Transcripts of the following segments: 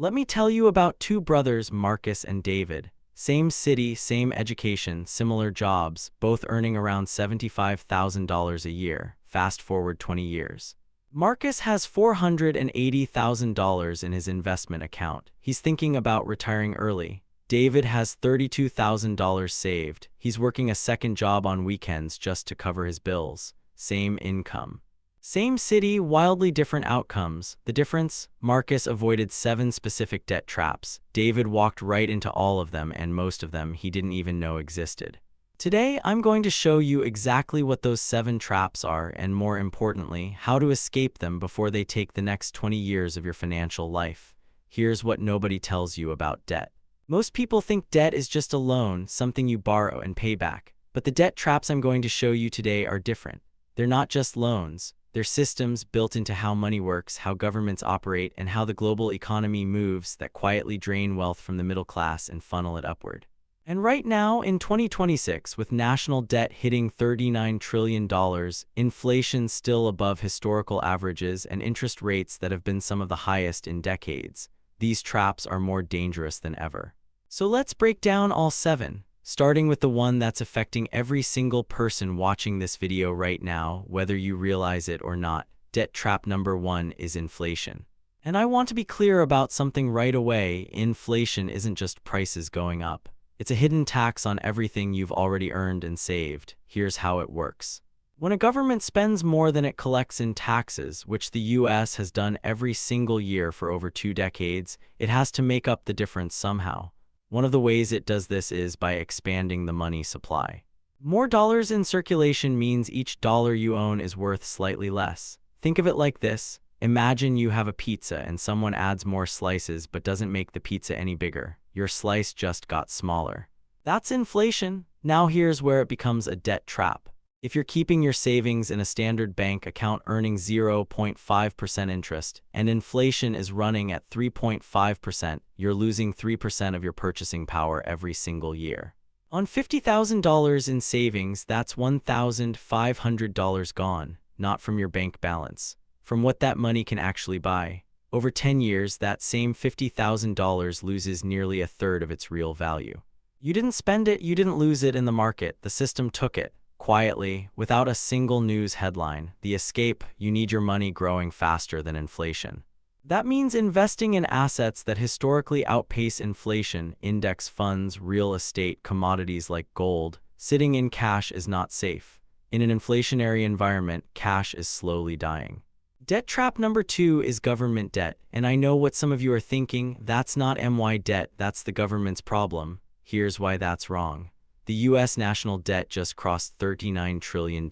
Let me tell you about two brothers, Marcus and David. Same city, same education, similar jobs, both earning around $75,000 a year. Fast forward 20 years. Marcus has $480,000 in his investment account. He's thinking about retiring early. David has $32,000 saved. He's working a second job on weekends just to cover his bills. Same income. Same city, wildly different outcomes. The difference? Marcus avoided 7 specific debt traps. David walked right into all of them, and most of them he didn't even know existed. Today, I'm going to show you exactly what those 7 traps are, and more importantly, how to escape them before they take the next 20 years of your financial life. Here's what nobody tells you about debt. Most people think debt is just a loan, something you borrow and pay back. But the debt traps I'm going to show you today are different. They're not just loans. They're systems built into how money works, how governments operate, and how the global economy moves that quietly drain wealth from the middle class and funnel it upward. And right now, in 2026, with national debt hitting $39 trillion, inflation still above historical averages, and interest rates that have been some of the highest in decades, these traps are more dangerous than ever. So let's break down all 7. Starting with the one that's affecting every single person watching this video right now, whether you realize it or not. Debt trap number 1 is inflation. And I want to be clear about something right away. Inflation isn't just prices going up. It's a hidden tax on everything you've already earned and saved. Here's how it works. When a government spends more than it collects in taxes, which the US has done every single year for over 2 decades, it has to make up the difference somehow. One of the ways it does this is by expanding the money supply. More dollars in circulation means each dollar you own is worth slightly less. Think of it like this. Imagine you have a pizza and someone adds more slices but doesn't make the pizza any bigger. Your slice just got smaller. That's inflation. Now here's where it becomes a debt trap. If you're keeping your savings in a standard bank account earning 0.5% interest, and inflation is running at 3.5%, you're losing 3% of your purchasing power every single year. On $50,000 in savings, that's $1,500 gone, not from your bank balance, from what that money can actually buy. Over 10 years, that same $50,000 loses nearly a third of its real value. You didn't spend it, you didn't lose it in the market, the system took it. Quietly, without a single news headline. The escape: you need your money growing faster than inflation. That means investing in assets that historically outpace inflation, index funds, real estate, commodities like gold. Sitting in cash is not safe. In an inflationary environment, cash is slowly dying. Debt trap number 2 is government debt. And I know what some of you are thinking, that's not MY debt, that's the government's problem. Here's why that's wrong. The U.S. national debt just crossed $39 trillion.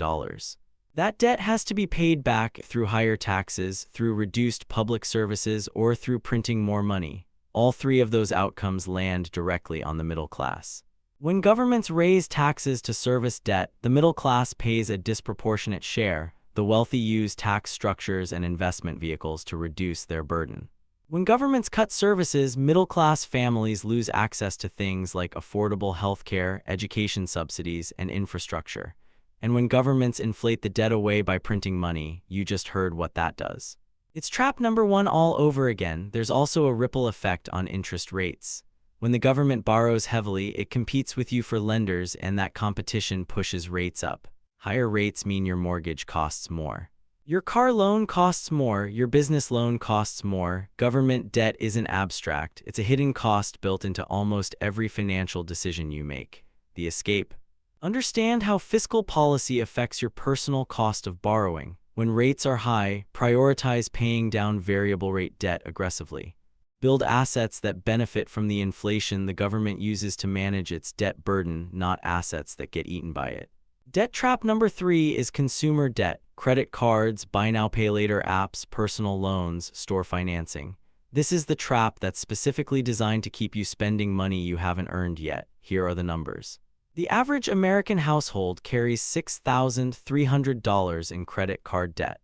That debt has to be paid back through higher taxes, through reduced public services, or through printing more money. All 3 of those outcomes land directly on the middle class. When governments raise taxes to service debt, the middle class pays a disproportionate share. The wealthy use tax structures and investment vehicles to reduce their burden. When governments cut services, middle-class families lose access to things like affordable healthcare, education subsidies, and infrastructure. And when governments inflate the debt away by printing money, you just heard what that does. It's trap number 1 all over again. There's also a ripple effect on interest rates. When the government borrows heavily, it competes with you for lenders, and that competition pushes rates up. Higher rates mean your mortgage costs more. Your car loan costs more, your business loan costs more. Government debt isn't abstract, it's a hidden cost built into almost every financial decision you make. The escape: understand how fiscal policy affects your personal cost of borrowing. When rates are high, prioritize paying down variable rate debt aggressively. Build assets that benefit from the inflation the government uses to manage its debt burden, not assets that get eaten by it. Debt trap number 3 is consumer debt. Credit cards, buy now pay later apps, personal loans, store financing. This is the trap that's specifically designed to keep you spending money you haven't earned yet. Here are the numbers. The average American household carries $6,300 in credit card debt.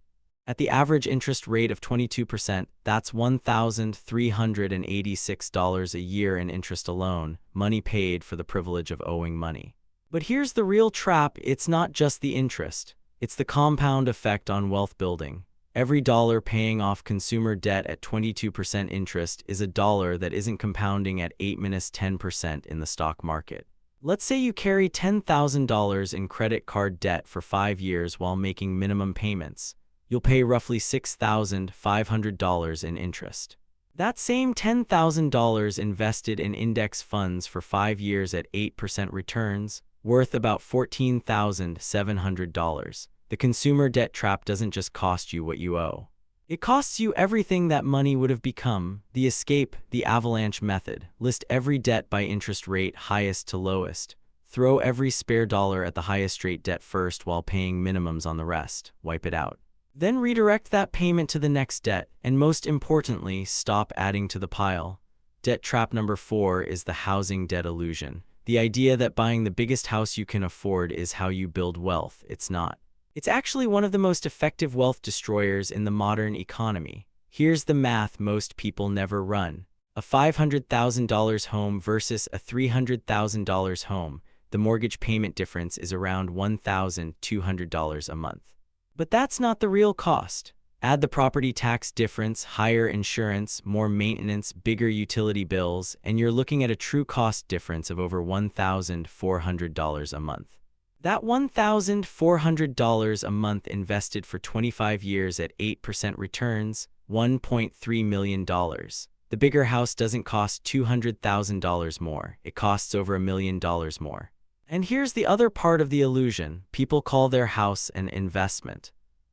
At the average interest rate of 22%, that's $1,386 a year in interest alone, money paid for the privilege of owing money. But here's the real trap: it's not just the interest. It's the compound effect on wealth building. Every dollar paying off consumer debt at 22% interest is a dollar that isn't compounding at 8-10% in the stock market. Let's say you carry $10,000 in credit card debt for 5 years while making minimum payments. You'll pay roughly $6,500 in interest. That same $10,000 invested in index funds for 5 years at 8% returns, worth about $14,700. The consumer debt trap doesn't just cost you what you owe. It costs you everything that money would have become. The escape, the avalanche method. List every debt by interest rate, highest to lowest. Throw every spare dollar at the highest rate debt first while paying minimums on the rest. Wipe it out. Then redirect that payment to the next debt, and most importantly, stop adding to the pile. Debt trap number 4 is the housing debt illusion. The idea that buying the biggest house you can afford is how you build wealth. It's not. It's actually one of the most effective wealth destroyers in the modern economy. Here's the math most people never run. A $500,000 home versus a $300,000 home. The mortgage payment difference is around $1,200 a month. But that's not the real cost. Add the property tax difference, higher insurance, more maintenance, bigger utility bills, and you're looking at a true cost difference of over $1,400 a month. That $1,400 a month invested for 25 years at 8% returns, $1.3 million. The bigger house doesn't cost $200,000 more. It costs over $1 million more. And here's the other part of the illusion. People call their house an investment.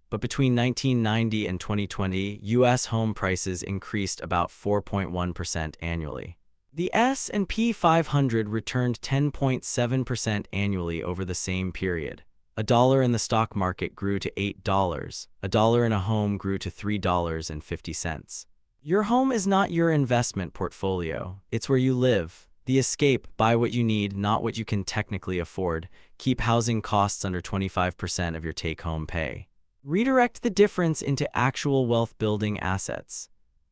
But between 1990 and 2020, U.S. home prices increased about 4.1% annually. The S&P 500 returned 10.7% annually over the same period. A dollar in the stock market grew to $8. A dollar in a home grew to $3.50. Your home is not your investment portfolio. It's where you live. The escape: buy what you need, not what you can technically afford. Keep housing costs under 25% of your take-home pay. Redirect the difference into actual wealth-building assets.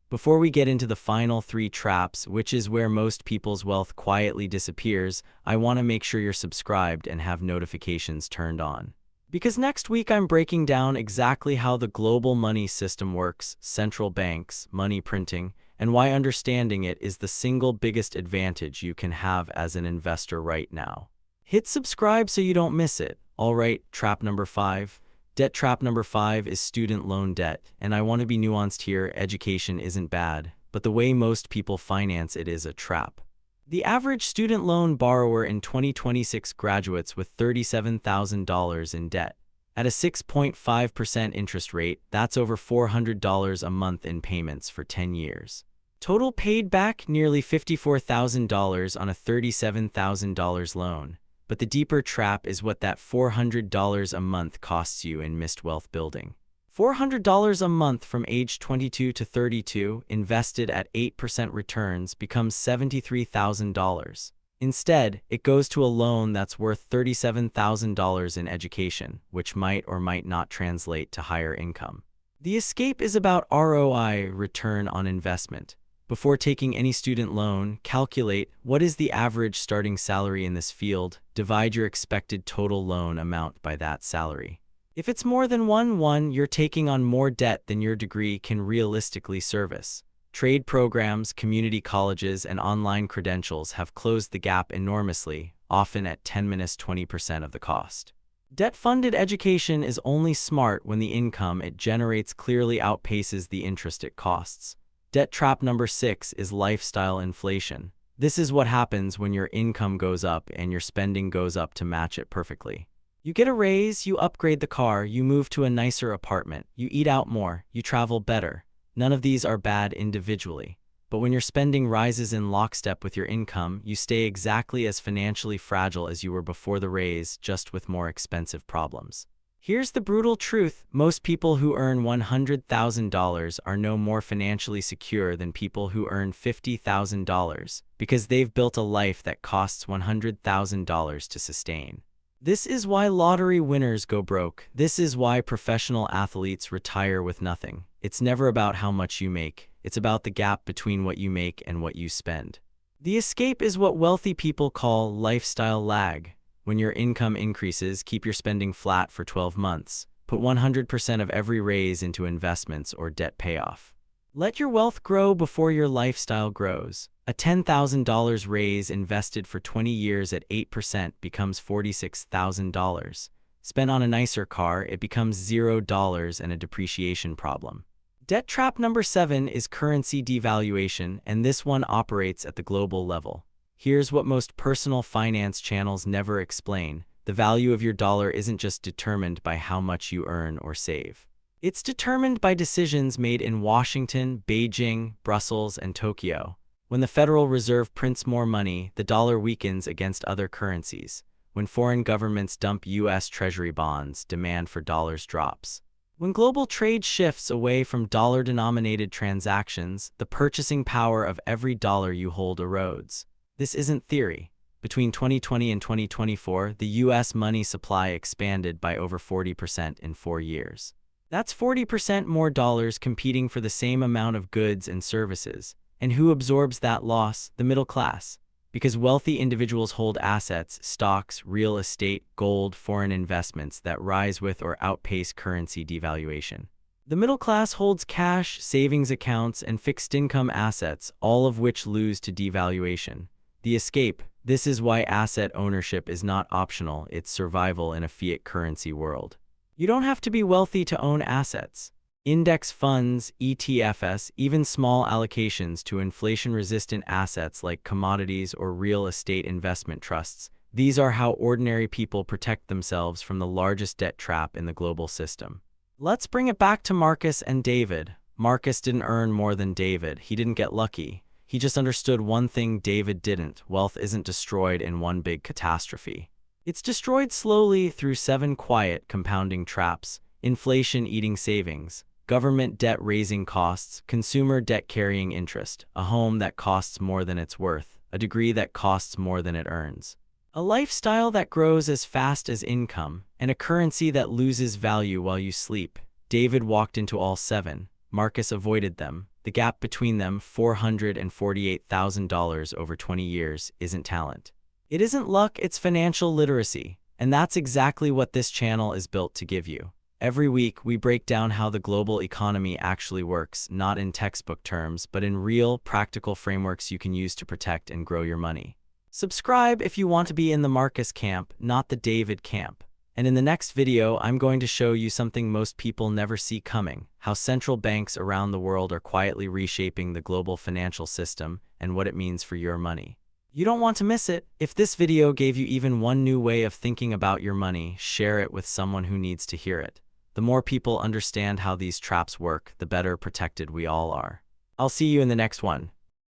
Before we get into the final 3 traps, which is where most people's wealth quietly disappears, I want to make sure you're subscribed and have notifications turned on. Because next week I'm breaking down exactly how the global money system works, central banks, money printing, and why understanding it is the single biggest advantage you can have as an investor right now. Hit subscribe so you don't miss it. Alright, trap number 5. Debt trap number 5 is student loan debt, and I want to be nuanced here. Education isn't bad, but the way most people finance it is a trap. The average student loan borrower in 2026 graduates with $37,000 in debt. At a 6.5% interest rate, that's over $400 a month in payments for 10 years. Total paid back nearly $54,000 on a $37,000 loan. But the deeper trap is what that $400 a month costs you in missed wealth building. $400 a month from age 22 to 32, invested at 8% returns, becomes $73,000. Instead, it goes to a loan that's worth $37,000 in education, which might or might not translate to higher income. The escape is about ROI, return on investment. Before taking any student loan, calculate what is the average starting salary in this field, divide your expected total loan amount by that salary. If it's more than 1:1, you're taking on more debt than your degree can realistically service. Trade programs, community colleges, and online credentials have closed the gap enormously, often at 10-20% of the cost. Debt-funded education is only smart when the income it generates clearly outpaces the interest it costs. Debt trap number 6 is lifestyle inflation. This is what happens when your income goes up and your spending goes up to match it perfectly. You get a raise, you upgrade the car, you move to a nicer apartment, you eat out more, you travel better. None of these are bad individually. But when your spending rises in lockstep with your income, you stay exactly as financially fragile as you were before the raise, just with more expensive problems. Here's the brutal truth. Most people who earn $100,000 are no more financially secure than people who earn $50,000 because they've built a life that costs $100,000 to sustain. This is why lottery winners go broke. This is why professional athletes retire with nothing. It's never about how much you make. It's about the gap between what you make and what you spend. The escape is what wealthy people call lifestyle lag. When your income increases, keep your spending flat for 12 months. Put 100% of every raise into investments or debt payoff. Let your wealth grow before your lifestyle grows. A $10,000 raise invested for 20 years at 8% becomes $46,000. Spent on a nicer car, it becomes $0 and a depreciation problem. Debt trap number 7 is currency devaluation, and this one operates at the global level. Here's what most personal finance channels never explain. The value of your dollar isn't just determined by how much you earn or save. It's determined by decisions made in Washington, Beijing, Brussels, and Tokyo. When the Federal Reserve prints more money, the dollar weakens against other currencies. When foreign governments dump U.S. Treasury bonds, demand for dollars drops. When global trade shifts away from dollar-denominated transactions, the purchasing power of every dollar you hold erodes. This isn't theory. Between 2020 and 2024, the U.S. money supply expanded by over 40% in 4 years. That's 40% more dollars competing for the same amount of goods and services. And who absorbs that loss? The middle class. Because wealthy individuals hold assets, stocks, real estate, gold, foreign investments that rise with or outpace currency devaluation. The middle class holds cash, savings accounts, and fixed income assets, all of which lose to devaluation. The escape. This is why asset ownership is not optional, it's survival in a fiat currency world. You don't have to be wealthy to own assets. Index funds, ETFs, even small allocations to inflation-resistant assets like commodities or real estate investment trusts. These are how ordinary people protect themselves from the largest debt trap in the global system. Let's bring it back to Marcus and David. Marcus didn't earn more than David. He didn't get lucky. He just understood one thing David didn't. Wealth isn't destroyed in one big catastrophe. It's destroyed slowly through 7 quiet compounding traps: inflation eating savings, government debt raising costs, consumer debt carrying interest, a home that costs more than it's worth, a degree that costs more than it earns, a lifestyle that grows as fast as income, and a currency that loses value while you sleep. David walked into all 7. Marcus avoided them. The gap between them, $448,000 over 20 years, isn't talent. It isn't luck, it's financial literacy. And that's exactly what this channel is built to give you. Every week, we break down how the global economy actually works, not in textbook terms, but in real, practical frameworks you can use to protect and grow your money. Subscribe if you want to be in the Marcus camp, not the David camp. And in the next video, I'm going to show you something most people never see coming: how central banks around the world are quietly reshaping the global financial system and what it means for your money. You don't want to miss it. If this video gave you even one new way of thinking about your money, share it with someone who needs to hear it. The more people understand how these traps work, the better protected we all are. I'll see you in the next one.